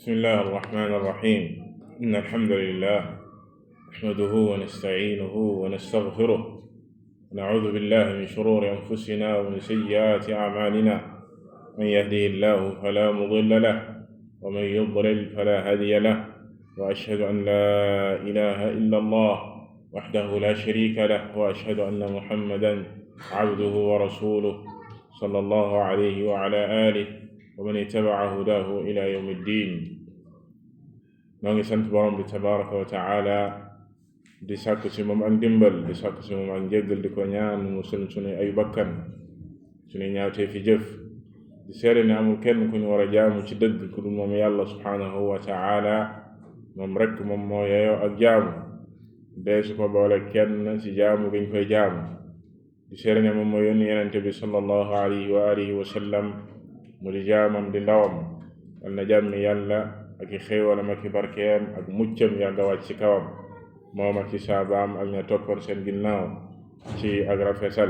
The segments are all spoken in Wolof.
بسم الله الرحمن الرحيم. إن الحمد لله نحمده ونستعينه ونستغفره ونعوذ بالله من شرور أنفسنا ومن سيئات أعمالنا. من يهده الله فلا مضل له ومن يضلل فلا هادي له، وأشهد أن لا إله إلا الله وحده لا شريك له، وأشهد أن محمدا عبده ورسوله صلى الله عليه وعلى آله wa man ittaba'a hudaahu ila yawmi ddiin. noo ngi sant borom bi tabaraka wa taala di sàkku ci moom ak ndimbal, di sàkku ci moom ak njéggal, di ko ñaan mu musal suñu ay bakkan, suñu ñaawtee fi jëf, di seede ne amul kenn ku ñu war a jaamu ci dëgg ku dul moom yàlla subhaanahu wa taala. moom rekk moom moo yeyoo ak jaamu, dee su ko boole kenn ci jaamu giñ koy jaamu. di seede ne moom moo yónni yenente bi sallallahu alayhi wa alihi wa sallam mu di jaamam di ndawam. wal na jàmmi yàlla ak i xéewalam ak i barkeem ak muccam yàgga wàcc ci kawam, moom ak ci saabaam ak ña toppoon seen ginnaaw ci ak rafetal.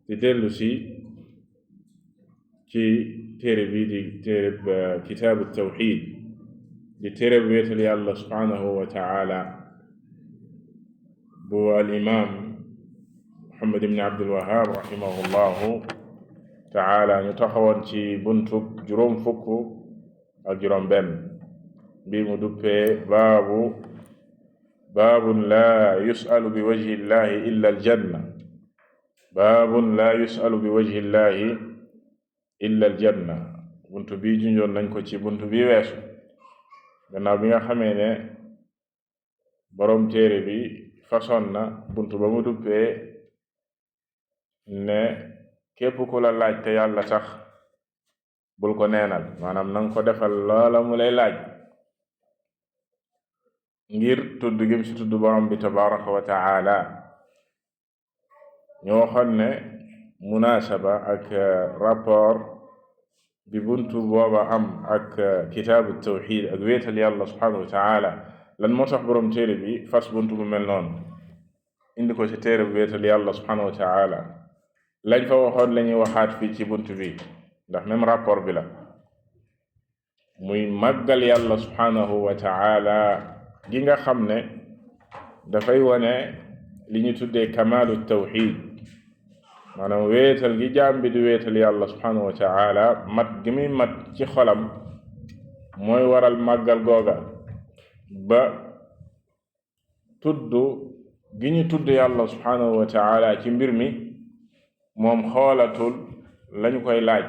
di dellu si ci téere bi di téereb kitaabu tawxiid, di téereb wéetal yàlla subhaanahu wa taala bu al imam Muhammad ibn Abdul Wahhab rahimahullahu taala. ñu taxawoon ci buntu juróom fukk ak juróom benn bi mu duppee baabun laa yusalu bi wajhi llahi illa aljanna. baabun laa yusalu bi wajhi llahi illa aljanna. buntu bi junjoon nañ ko ci buntu bi weesu, gannaaw bi nga xamee ne boroom téere bi façon na buntu ba mu duppee ne képp ku la laaj te yàlla sax bul ko neenal, maanaam nanga ko defal loola mu lay laaj, ngir tudd gim ci tudd borom bi tabaraka wa taala. ñu waxoon ne munaasaba ak rapport bi buntu booba am ak kitaabu tawxiid ak wéetal yàlla subhanahu wa taala. lan moo tax borom téere bi fas buntu bu mel noonu indi ko ci téere bu wéetal yàlla subhanahu wa taala. lañ fa waxoon la ñuy waxaat fii ci bunt bi, ndax même rapport bi la, muy màggal yàlla subhanahu wa taala gi nga xam ne dafay wane li ñu tuddee kamaalu tawxid, maanaam wéetal gi jaam bi di wéetal yàlla subhanahu wa taala. mat gi muy mat ci xolam mooy waral màggal googa ba tudd gi ñu tudd yàlla subhanahu wa taala ci mbir mi moom xoolatul lañu koy laaj,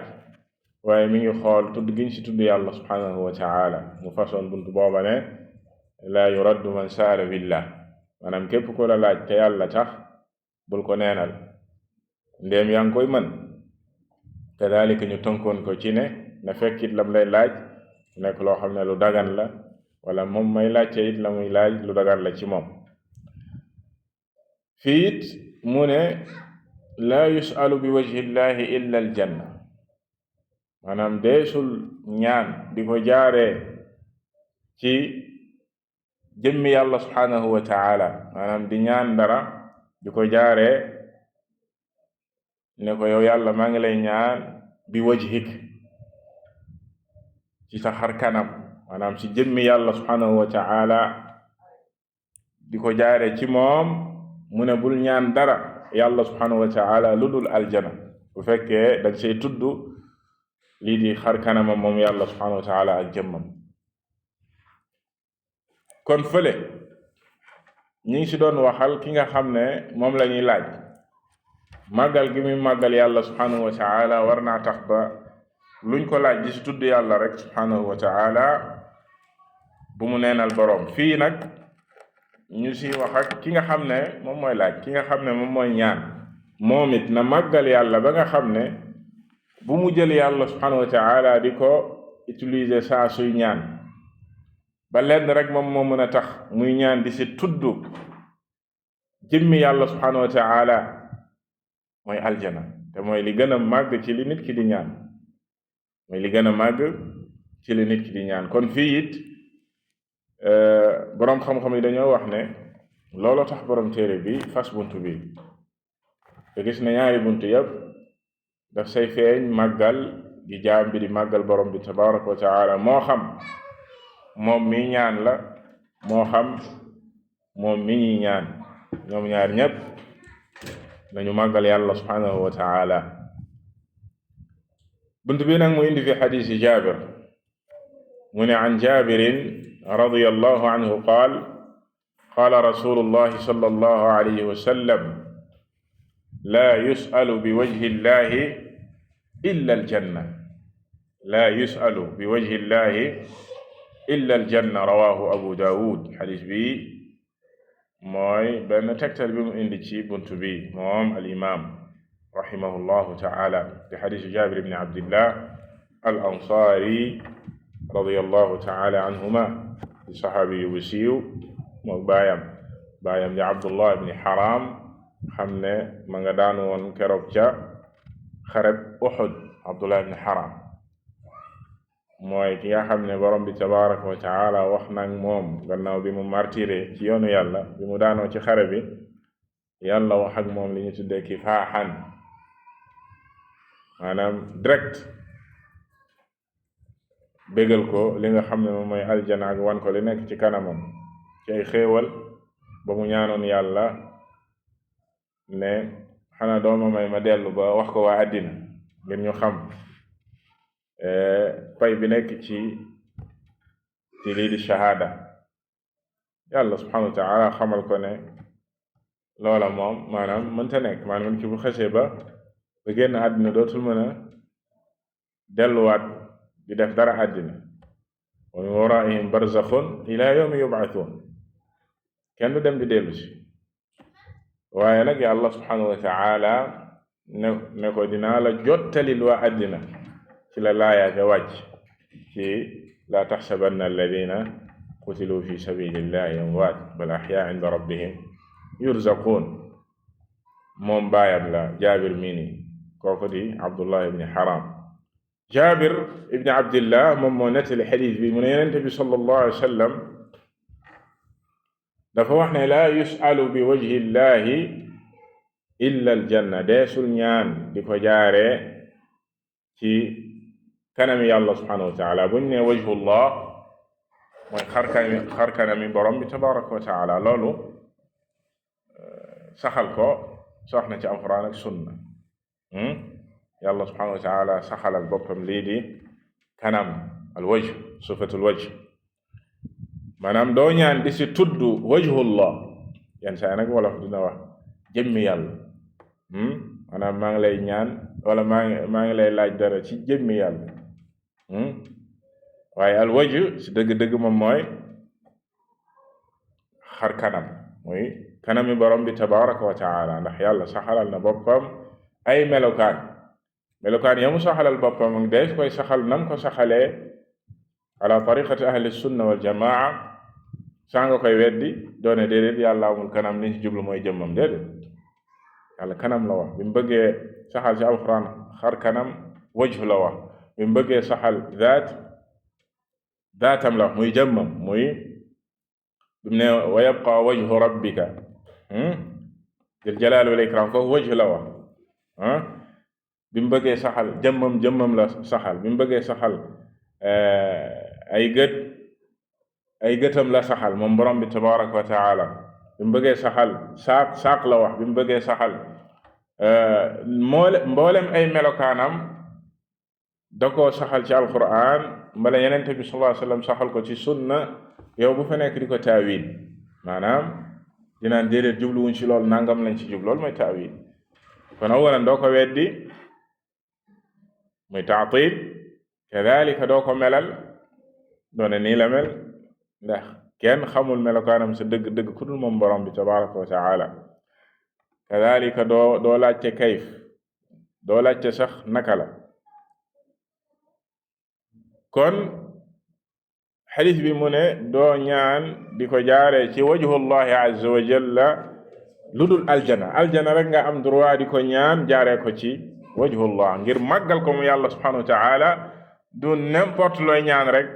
waaye mi ngi xool tudd giñ ci tudd yàlla subhanahu wa taala. mu façon buntu booba ne laa yuraddu man saala billah, maanaam képp ko la laaj te yàlla tax bul ko neenal, ndéem yaa ngi koy mën. kadalika ñu tënkoon ko ci ne na fekkit lam lay laaj nekk loo xam ne lu dagan la, wala moom may laajte it la muy laaj lu dagan la ci moom. fii it mu ne laa yusalu bi wajhi llahi illa aljanna, maanaam deesul ñaan di ko jaaree ci jëmmi yàlla subhanahu wa taala, maanaam di ñaan dara di ko jaaree ne ko yow yàlla maa ngi lay ñaan bi wajhik, ci sa xar kanam, maanaam ci jëmmi yàlla subhanahu wa taala di ko jaaree ci moom. mu ne bul ñaan dara yàlla subhanahu wa taala lu dul aljana, bu fekkee dañ say tudd lii di xar kanamam moom yàlla subhanahu wa taala ak jëmmam. kon fële ñi ngi si doon waxal ki nga xam ne moom la ñuy laaj. màggal gi muy màggal yàlla subhanahu wa taala war naa tax ba luñ ko laaj di si tudd yàlla rek subhanahu wa taala bu mu neenal boroom. fii nag ñu si wax ak ki nga xam ne moom mooy laaj, ki nga xam ne moom mooy ñaan, moom it na màggal yàlla ba nga xam ne bu mu jël yàlla subhanahu wa taala di ko utiliser saa suy ñaan, ba lenn rek moom moo mën a tax muy ñaan di si tudd jëmmi yàlla subhanahu wa taala, mooy aljana. te mooy li gën a màgg ci li nit ki di ñaan, mooy li gën a màgg ci li nit ki di ñaan. kon fii it boroom xam-xam yi dañoo wax ne looloo tax boroom téere bi fas buntu bi. te gis na ñaari buntu yëpp daf say feeñ màggal gi jaam bi di màggal borom bi tabaraka wa taala, moo xam moom mi ñaan la moo xam moom mi ñuy ñaan ñoom ñaar ñépp nañu màggal yàlla subhanahu wa taala. bunt bi nag mu indi fi xadiisi Jaabir mu ne an Jaabirin radiyallahu anhu qaal qaala rasulullahi sallallahu alayhi wa sallam laa yus'alu bi wajhi llahi illa aljanna laa yus'alu bi wajhi llahi illa aljanna rawahu Abu Daawud. xadis bi mooy benn tegtal bi mu indi ci bunt bi moom al-imaam rahimahullahu ta'ala di xadisu Jaabir ibn Abdillah al-Ansaari radiyallahu ta'ala anhuma di saxaabi yu siiw moom baayam di Abdullah ibn Haram xam ne ma nga daan woon keroog ca xareb Uhud. Abdullah ibn Haram mooy ki nga xam ne borom bi tabaraka wa taala wax nag moom gannaaw bi mu martiré ci yoonu yàlla bi mu daanoo ci xare bi yàlla wax ak moom li ñu tuddee kifaaxan maanaam direct bégal ko li nga xam ne moom mooy aljana ak wan ko li nekk ci kanamam ci ay xéewal ba mu ñaanoon yàlla ne xanaa dooma may ma dellu ba wax ko waa àddina ngir ñu xam pay bi nekk ci lii di shahaada. yàlla subhanahu wa taala xamal ko ne loola moom maanaam mënta nekk maanaam ki bu xasee ba génn àddina dootul mën a delluwaat di def dara àddina wa min waraihim barzaxun ila yawmi yub'athun kenn du dem di dellu si. waaye nag yàlla subhanahu wa taala ne ko dinaa la jottalil waa àddina ci la laayaate wàcc ci laa taxsabanna alladina qutilu fi sabilillahi amwaat bal axyaa inda rabbihim yurzaquun. moom baayam la Jaabir mii kooku di Abdullah ibni Haram. Jaabir ibni Abdillah moom moo nettali xadiis bi mu ne Yonent bi sallallahu alayhi wa sallam dafa wax ne laa yus'alu bi wajhi llahi illa aljanna deesul ñaan di ko jaaree ci kanami yàlla subhanahu wa taala. buñ ne wajhullah mooy xarkanami borom bi tabaraka wa taala. loolu saxal ko sax na ci alquran ak sunna. yàlla subhanahu wa taala saxalal boppam lii di kanam al wajh sifatul wajh maanaam doo ñaan di si tudd wajhullah. yenn saa nag wolof dina wax jëmmi yàlla maanaam maa ngi lay ñaan wala maa ngi lay laaj dara ci jëmmi yàlla waaye al wajh si dëgg-dëgg moom mooy xar kanam muy kanami borom bi tabaraka wa taala. ndax yàlla saxalal na boppam ay melokaan yamu saxalal boppam ak dees koy saxal nam ko saxalee ala tariqati ahli sunna wal jamaa. saa nga koy weddi doone déedéet yàlla amul kanam li ci jublu mooy jëmmam. déedéet yàlla kanam la wax bi mu bëggee saxal ci alquran xar kanam wajh la wax bi mu bëggee saxal daatam la wax muy jëmmam muy bi mu ne wa yabqa wajhu rabbika dil jalaali wal ikram foofu wajh la wax bi mu bëggee saxal jëmmam la saxal bi mu bëggee saxal ay gëtam la saxal moom borom bi tabaraka wa taala. bi mu bëggee saxal saaq la wax bi mu bëggee saxal mboolem ay melokaanam da koo saxal ci alquran mbala yenente bi sallallahu alayhi wasallam saxal ko ci sunna. yow bu fa nekk di ko taawil maanaam dinaan déedéet jubluwuñ ci loolu nangam lañ ci jub loolu mooy taawil. kon awalan doo ko weddi muy taatil. kadalika doo ko melal doone nii la mel ndax kenn xamul melokaanam sa dëgg-dëgg ku dul moom borom bi tabaraka wa taala. kadalika doo laajte kayf doo laajte sax naka la. kon xadis bi mu ne doo ñaan di ko jaaree ci wajhullahi azza wa jalla lu dul aljana rek nga am droit di ko ñaan jaaree ko ci wajhullah ngir màggal ko mu yàlla subhanahu wa taala. du n'importe looy ñaan rek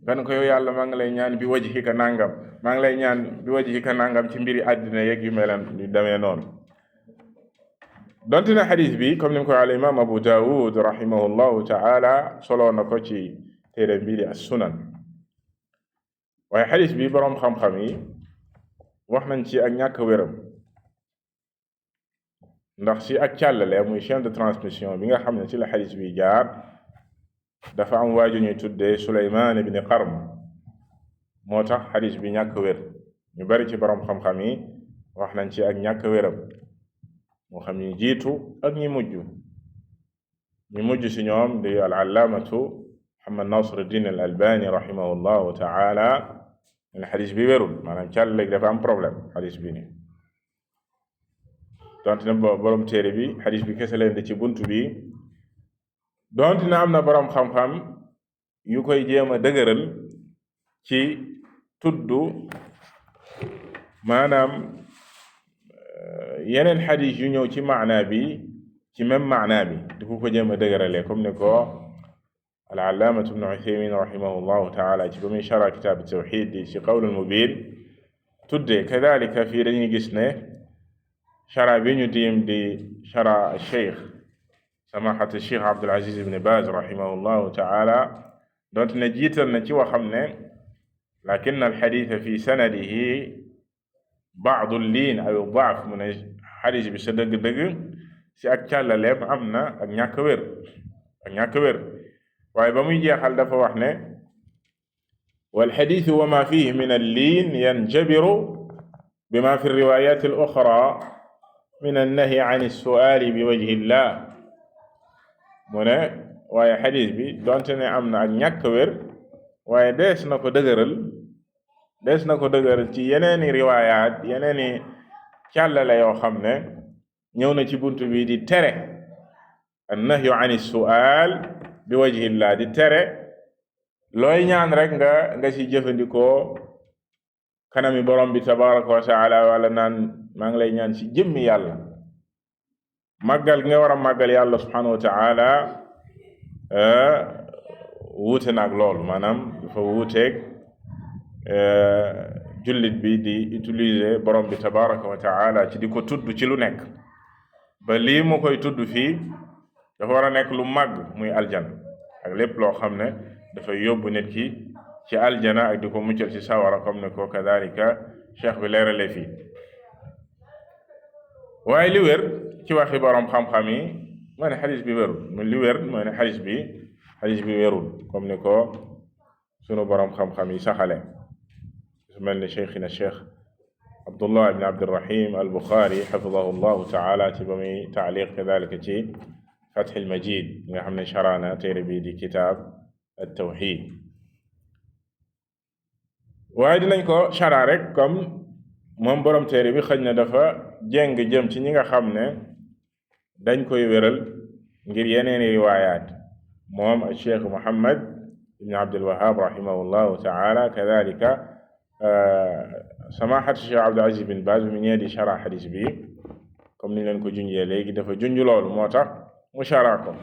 gan ko yow yàlla maa ngi lay ñaan bi wajhika nangam maa ngi lay ñaan bi wajhika nangam ci mbiri àddina yeeg yu melan yu demee noonu. donte na xadis bi comme ni mu ko al imam Abu Dawud rahimahullahu taala soloo na ko ci téere mbiri as-sunan. waaye xadis bi boroom xam-xam yi wax nañ ci ak ñàkk wéram ndax si ak càllale muy chaîne de transmission bi nga xam ne ci la xadis bi jaar dafa am waaju ñuy tuddee Suleymaan ibn Qarm moo tax xadis bi ñàkk wér ñu bari ci boroom xam-xam yi wax nañ ci ak ñàkk wéram moo xam ñi jiitu ak ñi mujj si ñoom di al-allaamatu Muhammad Nasiruddin al-Albani rahimahullahu taala ne xadis bi wérul maanaam càll léegi dafa am problème xadis bi ni donte ne boroom téere bi xadis bi kese leen di ci bunt bi donte ne am na boroom xam-xam yu koy jéem a dëgëral ci tudd maanaam yeneen xadis yu ñëw ci maanaa bi ci même maanaa bi di ko jéem a dëgëralee comme ni ko al-allaamatu ibnu Uthaymin rahimahullahu taala ci ba muy shara kitaab tawxiid di ci qawlul mubiin tuddee kadalika fii dañuy gis ne shara bi ñu tiim di shara cheikh samaxatu cheikh Abdul Aziz ibn Baaz rahimahullahu taala donte ne jiital na ci waxam ne lakin al-xadiisa fi sanadihi baadu liin aw daaf mu ne xadis bi sa dëgg-dëgg si ak càllaleem am na ak ñàkk wér waaye ba muy jeexal dafa wax ne walxadiisu wa ma fihi min al-liin yanjabiru bima fi riwaayaat al-uxraa min an-nahyi an as-su'aali bi wajhi llah mu ne waaye xadis bi donte ne am na ak ñàkk wér waaye dees na ko dëgëral ci yeneeni riwaayaat yeneeni càllale yoo xam ne ñëw na ci buntu bi di tere an-nahyu an as-su'aal bi wajhillah di tere looy ñaan rek nga ci jëfandikoo kanami borom bi tabaraka wa taala wala naan maa ngi lay ñaan ci jëmmi yàlla màggal nga war a màggal yàlla subhanahu wa taala wuute naag loolu maanaam dafa wuuteeg jullit bi di utiliser borom bi tabaraka wa taala ci di ko tudd ci lu nekk ba lii mu koy tudd fii dafa war a nekk lu màgg muy aljana ak lépp loo xam ne dafay yóbbu nit ki ci aljana ak di ko muccal ci sawara comme ne ko kadalika cheikh bi leerale fii waaye li wér ci waxi borom xam-xam yi mooy ne xadis bi wérul li wér mooy ne xadis bi wérul comme ni ko sunu borom xam-xam yi saxale su mel ni cheikhina cheikh Abdullah ibn Abdirrahim al-Bukhari xafidahu llahu taala ci ba muy taaliq kadalika ci Fath al-Majid nga xam ne sharaana téere bi di kitaab at-tawxiid waaye dinañ ko shara rek comme moom borom téere bi xëj na dafa jéng jëm ci ñi nga xam ne dañ koy wéral ngir yeneeni riwaayaat moom Cheikh Muhammad ibn Abdul Wahhab rahimahullahu taala kadalika samahat Cheikh Abdul Aziz bin Baaz mi ñee di shara xadis bi comme niñ leen ko junjee léegi dafa junj loolu moo tax mu shara ko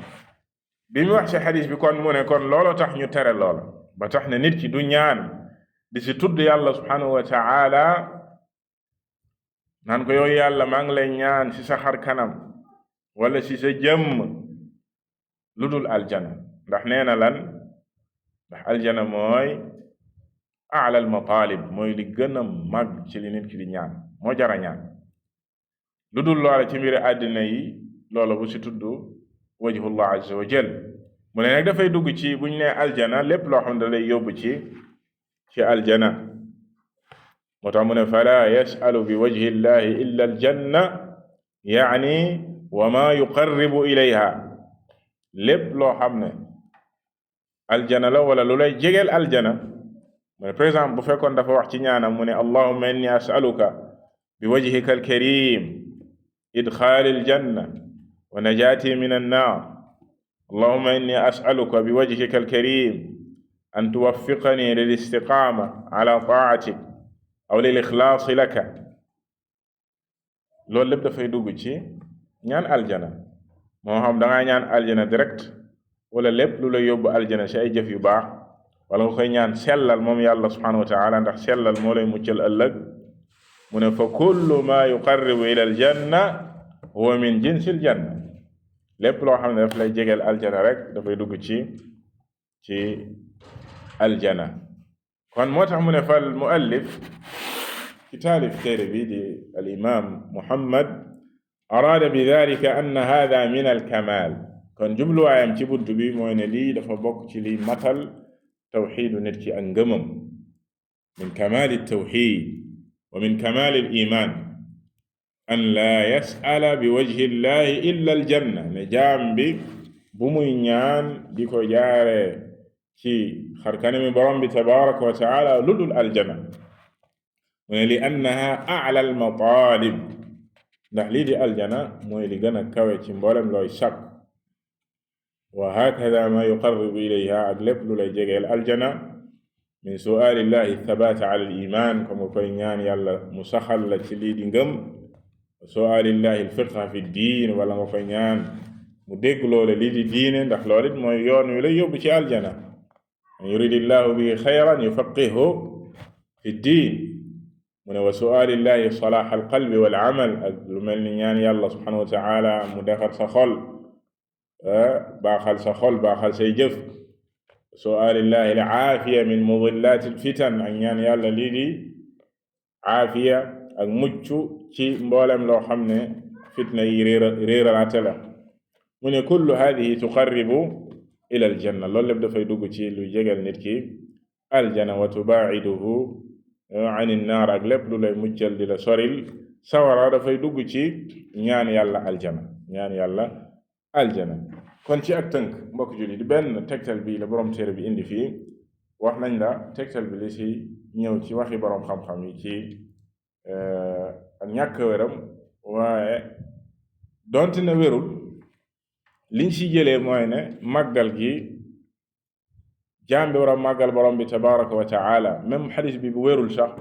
bi mu wax ci xadis bi kon mu ne kon loolu tax ñu tere loola ba tax ne nit ki du ñaan di si tudd yàlla subhanahu wa taala naan ko yow yàlla maa ngi lay ñaan ci sa xar kanam wala ci sa jëmm lu dul aljana ndax nee na lan ndax aljana mooy a'la al matalib mooy li gën a mag ci li nit ki di ñaan moo jara ñaan lu dul loola ci mbiri àddina yi loola bu si tudd wajhullah azza wa jal mu ne nag dafay dugg ci buñ ne aljana lépp loo xam ne da lay yóbbu ci aljana moo tax mu ne fala yasalu bi wajhi llahi illa aljanna yaani wa ma yuqarribu ilayha lépp loo xam ne aljana la wala lu lay jegeel aljana mu ne par exemple bu fekkoon dafa wax ci ñaanam mu ne allahumma inni asaluka bi wajhika alkarim idxaali aljanna wa najaati min annaar allahumma inni asaluka bi wajhika alkarim an tuwaffiqani lil istiqaama ala taatik aw lil ixlaasi laka loolu lépp dafay dugg ci ñaan aljana moo xam dangaa ñaan aljana direct wala lépp lu lay yóbbu aljana ci ay jëf yu baax wala nga koy ñaan sellal moom yàlla subhanahu wa taala ndax sellal moo lay muccal ëllëg mu ne fa kullu ma yuqarribu ila aljanna huwa min jinsil janna lépp loo xam ne daf lay jegeel aljana rek dafay dugg ci aljana kon moo tax mu ne fal muallif ci taalif téere bi di al imam Muhammad araada bi dalika ann hada min al kamal kon jubluwaayam ci bunt bi mooy ne lii dafa bokk ci liy matal tawxiidu nit ki ak ngëmam min kamaali tawxiid wa min kamaali al iman an laa yas'ala bi wajhi llahi illa al janna ne jaam bi bu muy ñaan di ko jaare ci xarkanami borom bi tabaraka wa taala lu dul aljana mu ne li annaha a'la al mataalib ndax lii di aljana mooy li gën a kawe ci mboolem looy sàkk wa hakada ma yuqarribu ilayha ak lépp lu lay jegeel aljana min su'aalillahi thabaata ala al iman ko mu koy ñaan yàlla mu saxal la ci lii di ngëm su'aalillahi alfiqha fi diin wala nga koy ñaan mu dégg loole lii di diine ndax loolu it mooy yoon wi lay yóbbu ci aljana man yuridillahu bihi xayran yufaqihu fi diin mu ne wa su'aalillahi salaaha alqalbi wal amal ak lu mel ni ñaan yàlla subhanahu wa taala mu defar sa xol baaxal sa xol baaxal say jëf su'aalillahi al aafiya min mudillaati alfitan ak ñaan yàlla lii di aafiya ak mucc ci mboolem loo xam ne fitna yi réeralaate la mu ne kullu hadihi tuqarribu ila aljanna loolu lépp dafay dugg ci lu jégal nit ki aljana wa tubaa'iduhu an innaar ak lépp lu lay muccal di la soril sawara dafay dugg ci ñaan yàlla aljana kon ci ak tënk mbokk julli di benn tegtal bi la borom téere bi indi fii wax nañ la tegtal bi li si ñëw ci waxi borom xam-xam yi ci ak ñàkk wéram waaye donte na wérul liñ ci jëlee mooy ne màggal gi jaam bi war a màggal borom bi tabaraka wa taala même xadis bi bu wérul sax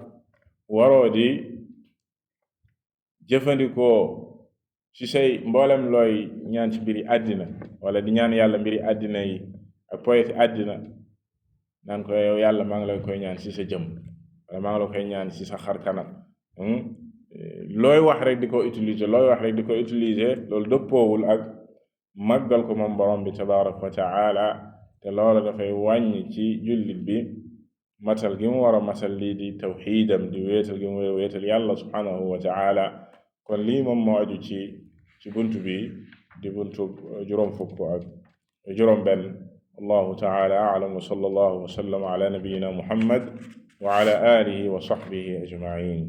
waroo di jëfandikoo ci say mboolem looy ñaan ci mbiri àddina wala di ñaan yàlla mbiri àddina yi ak poyeti àddina naan ko yow yàlla maa ngi la koy ñaan ci sa jëm wala maa ngi la koy ñaan ci sa xarkanam looy wax rek di ko utiliser loolu dëppoowul ak màggal ko moom borom bi tabaraka wa taala te loolu dafay wàññi ci jullit bi matal gi mu war a matal lii di tawxiidam di wéetal gi mu wéetal yàlla subhanahu wa taala kon lii moom moo aju ci buntu bi di buntu juróom fukk ak juróom benn allahu taala a'lam wa sallallahu wa sallam ala nabiyyina muhammad wa ala alihi wa sahbihi ajma'in